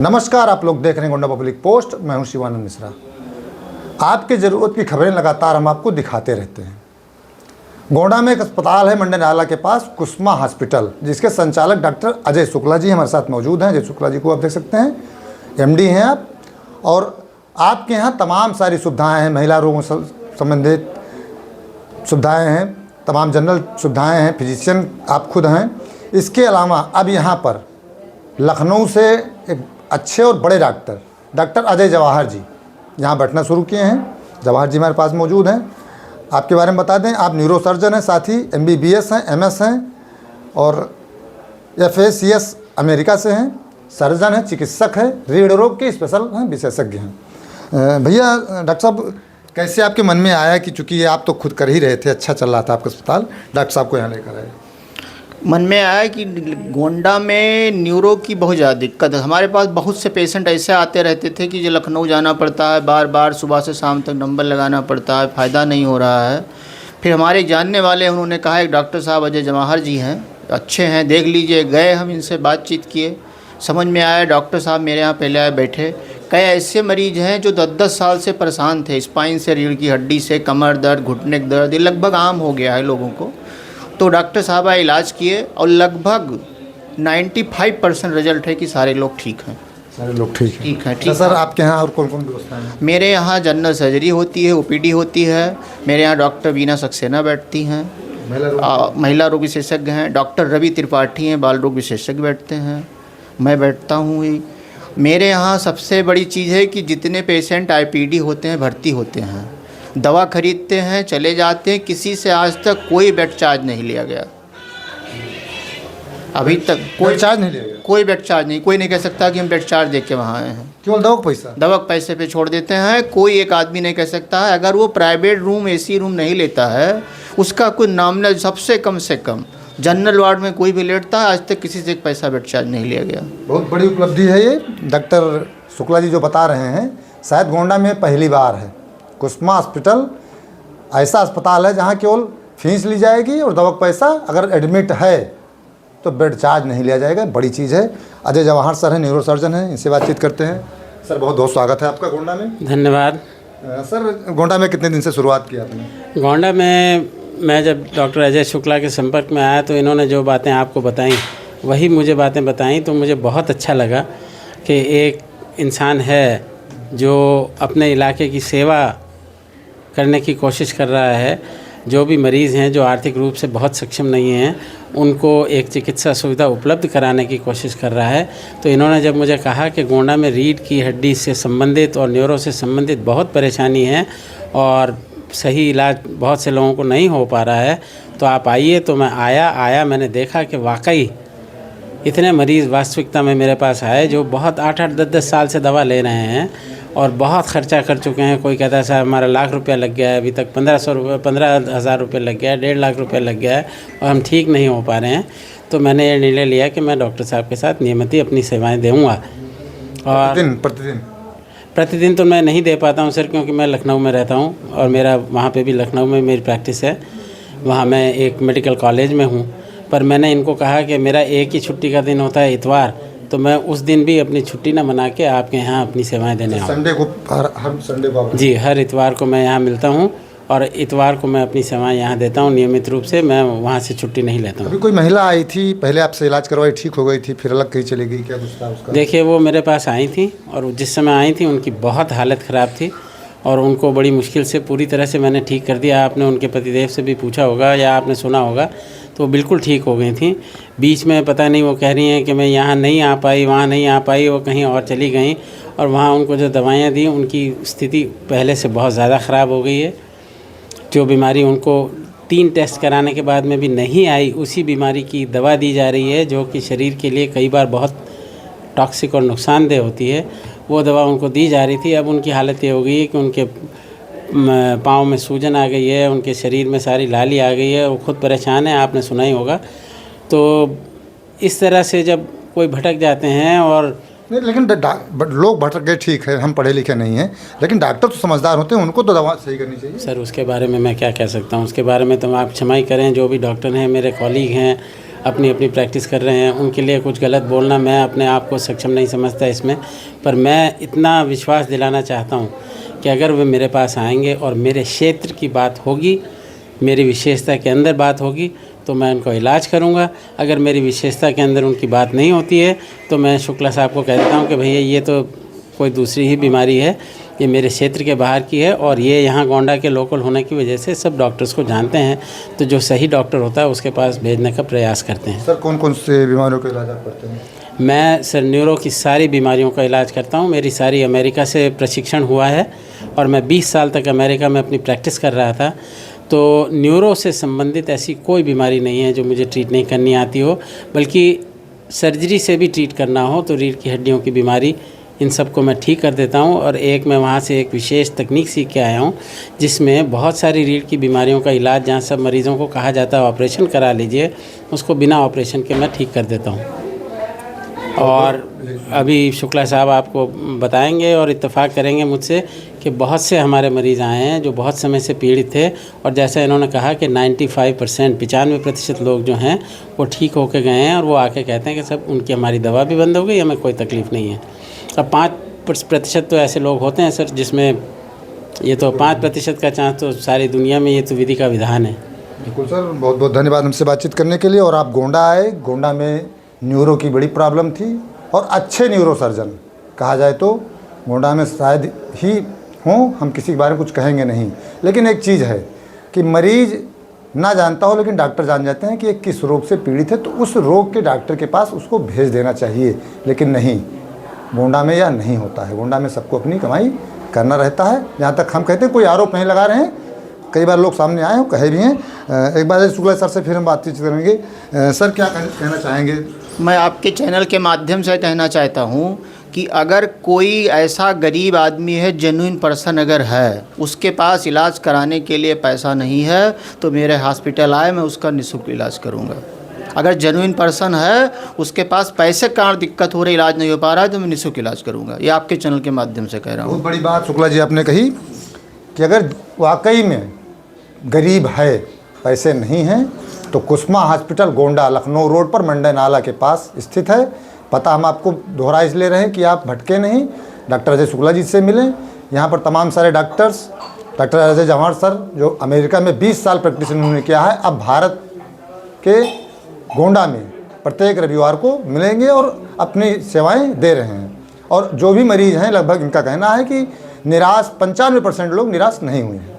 नमस्कार, आप लोग देख रहे हैं गोंडा पब्लिक पोस्ट। मैं हूं शिवानंद मिश्रा। आपके ज़रूरत की खबरें लगातार हम आपको दिखाते रहते हैं। गोंडा में एक अस्पताल है मंडे नाला के पास, कुसुमा हॉस्पिटल, जिसके संचालक डॉक्टर अजय शुक्ला जी हमारे साथ मौजूद हैं। अजय शुक्ला जी को आप देख सकते हैं, एमडी हैं आप, और आपके यहाँ तमाम सारी सुविधाएँ हैं। महिला रोगों से संबंधित सुविधाएँ हैं, तमाम जनरल सुविधाएँ हैं, फिजिशियन आप खुद हैं। इसके अलावा अब यहाँ पर लखनऊ से एक अच्छे और बड़े डॉक्टर अजय जवाहर जी यहाँ बैठना शुरू किए हैं। जवाहर जी हमारे पास मौजूद हैं। आपके बारे में बता दें, आप न्यूरो सर्जन हैं, साथ ही MBBS हैं, MS हैं और FACS अमेरिका से हैं, सर्जन हैं, चिकित्सक हैं, रीढ़ रोग के स्पेशल हैं, विशेषज्ञ हैं। भैया डॉक्टर साहब, कैसे आपके मन में आया कि चूँकि आप तो खुद कर ही रहे थे, अच्छा चल रहा था आपका अस्पताल, डॉक्टर साहब को यहाँ लेकर आए? मन में आया कि गोंडा में न्यूरो की बहुत ज़्यादा दिक्कत है। हमारे पास बहुत से पेशेंट ऐसे आते रहते थे कि जो लखनऊ जाना पड़ता है, बार बार सुबह से शाम तक नंबर लगाना पड़ता है, फ़ायदा नहीं हो रहा है। फिर हमारे जानने वाले उन्होंने कहा एक डॉक्टर साहब अजय जवाहर जी हैं, अच्छे हैं, देख लीजिए। गए, हम इनसे बातचीत किए, समझ में आया। डॉक्टर साहब मेरे यहाँ पहले आए, बैठे। कई ऐसे मरीज़ हैं जो 10-10 साल से परेशान थे, स्पाइन से, रीढ़ की हड्डी से, कमर दर्द, घुटने का दर्द, ये लगभग आम हो गया है लोगों को। तो डॉक्टर साहब आए, इलाज किए और लगभग 95% रिजल्ट है कि सारे लोग ठीक हैं। सारे लोग ठीक हैं? ठीक है, ठीक। सर, आपके यहाँ और कौन कौन व्यवस्थाएं हैं? मेरे यहाँ जनरल सर्जरी होती है, OPD होती है। मेरे यहाँ डॉक्टर वीना सक्सेना बैठती हैं, महिला रोग विशेषज्ञ हैं। डॉक्टर रवि त्रिपाठी हैं, बाल रोग विशेषज्ञ बैठते हैं। मैं बैठता हूँ ही। मेरे यहाँ सबसे बड़ी चीज़ है कि जितने पेशेंट IPD होते हैं, भर्ती होते हैं, दवा खरीदते हैं, चले जाते हैं, किसी से आज तक कोई बेड चार्ज नहीं लिया गया। अभी तक कोई चार्ज नहीं लिया गया? कोई बेड चार्ज नहीं। कोई नहीं कह सकता कि हम बेड चार्ज दे के वहाँ आए हैं। केवल दवा का पैसा? दवा के पैसे पे छोड़ देते हैं। कोई एक आदमी नहीं कह सकता है, अगर वो प्राइवेट रूम, AC रूम नहीं लेता है, उसका कोई नामना सबसे कम से कम जनरल वार्ड में कोई भी लेटता है, आज तक किसी से एक पैसा बेड चार्ज नहीं लिया गया। बहुत बड़ी उपलब्धि है ये। डॉक्टर शुक्ला जी जो बता रहे हैं, शायद गोंडा में पहली बार है। कुसुमा हॉस्पिटल ऐसा अस्पताल है जहाँ केवल फीस ली जाएगी और दवा का पैसा, अगर एडमिट है तो बेड चार्ज नहीं लिया जाएगा। बड़ी चीज़ है। अजय जवाहर सर हैं, न्यूरो सर्जन हैं, इनसे बातचीत करते हैं। सर, बहुत बहुत स्वागत है आपका गोंडा में। धन्यवाद। सर, गोंडा में कितने दिन से शुरुआत की आपने? गोंडा में मैं जब डॉक्टर अजय शुक्ला के संपर्क में आया तो इन्होंने जो बातें आपको बताई, वही मुझे बातें बताई, तो मुझे बहुत अच्छा लगा कि एक इंसान है जो अपने इलाके की सेवा करने की कोशिश कर रहा है। जो भी मरीज़ हैं जो आर्थिक रूप से बहुत सक्षम नहीं हैं, उनको एक चिकित्सा सुविधा उपलब्ध कराने की कोशिश कर रहा है। तो इन्होंने जब मुझे कहा कि गोंडा में रीढ़ की हड्डी से संबंधित और न्यूरो से संबंधित बहुत परेशानी है और सही इलाज बहुत से लोगों को नहीं हो पा रहा है, तो आप आइए। तो मैं आया, मैंने देखा कि वाकई इतने मरीज़ वास्तविकता में मेरे पास आए जो बहुत 8-8, 10-10 साल से दवा ले रहे हैं और बहुत ख़र्चा कर चुके हैं। कोई कहता है साहब हमारा लाख रुपया लग गया है, अभी तक 15,000 रुपये लग गया है, 1.5 लाख रुपये लग गया है और हम ठीक नहीं हो पा रहे हैं। तो मैंने ये निर्णय लिया कि मैं डॉक्टर साहब के साथ नियमित ही अपनी सेवाएं दूँगा। और प्रतिदिन तो मैं नहीं दे पाता हूँ सर, क्योंकि मैं लखनऊ में रहता हूँ और मेरा वहाँ पे भी लखनऊ में मेरी प्रैक्टिस है। वहाँ मैं एक मेडिकल कॉलेज में हूँ। पर मैंने इनको कहा कि मेरा एक ही छुट्टी का दिन होता है, इतवार, तो मैं उस दिन भी अपनी छुट्टी ना मना के आपके यहाँ अपनी सेवाएं देने आऊँ। संडे को? हर संडे को? जी, हर इतवार को मैं यहाँ मिलता हूँ और इतवार को मैं अपनी सेवाएं यहाँ देता हूँ नियमित रूप से। मैं वहाँ से छुट्टी नहीं लेता हूँ। अभी कोई महिला आई थी, पहले आपसे इलाज करवाई, ठीक हो गई थी, फिर अलग कहीं चली गई, क्या कुछ था उसका? देखिए, वो मेरे पास आई थी और जिस समय आई थी उनकी बहुत हालत ख़राब थी और उनको बड़ी मुश्किल से पूरी तरह से मैंने ठीक कर दिया। आपने उनके पतिदेव से भी पूछा होगा या आपने सुना होगा, तो वो बिल्कुल ठीक हो गई थी। बीच में पता नहीं वो कह रही हैं कि मैं यहाँ नहीं आ पाई, वहाँ नहीं आ पाई, वो कहीं और चली गई और वहाँ उनको जो दवाइयाँ दी, उनकी स्थिति पहले से बहुत ज़्यादा ख़राब हो गई है। जो बीमारी उनको 3 टेस्ट कराने के बाद में भी नहीं आई, उसी बीमारी की दवा दी जा रही है, जो कि शरीर के लिए कई बार बहुत टॉक्सिक और नुकसानदेह होती है। वो दवा उनको दी जा रही थी। अब उनकी हालत ये हो गई है कि उनके पाँव में सूजन आ गई है, उनके शरीर में सारी लाली आ गई है, वो खुद परेशान है, आपने सुना ही होगा। तो इस तरह से जब कोई भटक जाते हैं और नहीं, लेकिन लोग भटक गए, ठीक है, हम पढ़े लिखे नहीं हैं, लेकिन डॉक्टर तो समझदार होते हैं, उनको तो दवा सही करनी चाहिए। सर, उसके बारे में मैं क्या कह सकता हूँ? उसके बारे में तो आप क्षमा ही करें, जो भी डॉक्टर हैं मेरे कॉलीग हैं, अपनी अपनी प्रैक्टिस कर रहे हैं, उनके लिए कुछ गलत बोलना मैं अपने आप को सक्षम नहीं समझता इसमें। पर मैं इतना विश्वास दिलाना चाहता हूँ कि अगर वे मेरे पास आएंगे और मेरे क्षेत्र की बात होगी, मेरी विशेषता के अंदर बात होगी, तो मैं उनको इलाज करूंगा। अगर मेरी विशेषता के अंदर उनकी बात नहीं होती है तो मैं शुक्ला साहब को कह देता हूं कि भैया ये तो कोई दूसरी ही बीमारी है, ये मेरे क्षेत्र के बाहर की है और ये यहाँ गोंडा के लोकल होने की वजह से सब डॉक्टर्स को जानते हैं, तो जो सही डॉक्टर होता है उसके पास भेजने का प्रयास करते हैं। सर कौन कौन से बीमारियों का इलाज आप करते हैं? मैं सर न्यूरो की सारी बीमारियों का इलाज करता हूँ। मेरी सारी अमेरिका से प्रशिक्षण हुआ है और मैं 20 साल तक अमेरिका में अपनी प्रैक्टिस कर रहा था। तो न्यूरो से संबंधित ऐसी कोई बीमारी नहीं है जो मुझे ट्रीट नहीं करनी आती हो, बल्कि सर्जरी से भी ट्रीट करना हो तो रीढ़ की हड्डियों की बीमारी, इन सब को मैं ठीक कर देता हूँ। और एक मैं वहाँ से एक विशेष तकनीक सीख के आया हूँ जिसमें बहुत सारी रीढ़ की बीमारियों का इलाज, जहाँ सब मरीज़ों को कहा जाता है ऑपरेशन करा लीजिए, उसको बिना ऑपरेशन के मैं ठीक कर देता हूँ। और अभी शुक्ला साहब आपको बताएंगे और इत्तेफाक करेंगे मुझसे कि बहुत से हमारे मरीज़ आए हैं जो बहुत समय से पीड़ित थे, और जैसा इन्होंने कहा कि 95% लोग जो हैं वो ठीक होके गए हैं और वो आके कहते हैं कि सब उनकी हमारी दवा भी बंद हो गई, हमें कोई तकलीफ़ नहीं है। अब 5% तो ऐसे लोग होते हैं सर जिसमें ये तो 5% का चांस तो सारी दुनिया में, ये तो विधि का विधान है। बिल्कुल सर, बहुत बहुत धन्यवाद हमसे बातचीत करने के लिए। और आप गोंडा आए, गोंडा में न्यूरो की बड़ी प्रॉब्लम थी और अच्छे न्यूरो सर्जन कहा जाए तो गोंडा में शायद ही हों, हम किसी के बारे में कुछ कहेंगे नहीं। लेकिन एक चीज़ है कि मरीज़ ना जानता हो लेकिन डॉक्टर जान जाते हैं कि ये किस रोग से पीड़ित है, तो उस रोग के डॉक्टर के पास उसको भेज देना चाहिए। लेकिन नहीं, गोंडा में यह नहीं होता है। गोंडा में सबको अपनी कमाई करना रहता है। जहाँ तक हम कहते हैं कोई आरोप नहीं लगा रहे हैं, कई बार लोग सामने आए हो, कहे भी हैं। एक बार शुक्ला सर से फिर हम बातचीत करेंगे। सर क्या कहना चाहेंगे? मैं आपके चैनल के माध्यम से कहना चाहता हूँ कि अगर कोई ऐसा गरीब आदमी है, जेन्युइन पर्सन अगर है, उसके पास इलाज कराने के लिए पैसा नहीं है तो मेरे हॉस्पिटल आए, मैं उसका निःशुल्क इलाज करूँगा। अगर जेन्युइन पर्सन है, उसके पास पैसे का कारण दिक्कत हो रही, इलाज नहीं हो पा रहा है, तो मैं निःशुल्क इलाज करूँगा। ये आपके चैनल के माध्यम से कह रहा हूँ। बहुत बड़ी बात शुक्ला जी आपने कही कि अगर वाकई में गरीब है, पैसे नहीं हैं, तो कुस्मा हॉस्पिटल गोंडा लखनऊ रोड पर मंडे नाला के पास स्थित है। पता हम आपको दोहरा इसलिए रहे कि आप भटके नहीं, डॉक्टर अजय शुक्ला जी से मिलें। यहाँ पर तमाम सारे doctors, doctor Ajay Jawahar sir जो अमेरिका में 20 साल प्रैक्टिस उन्होंने किया है, अब भारत के गोंडा में प्रत्येक रविवार को मिलेंगे और अपनी सेवाएं दे रहे हैं। और जो भी मरीज़ हैं, लगभग इनका कहना है कि निराश 95% लोग निराश नहीं हुए हैं।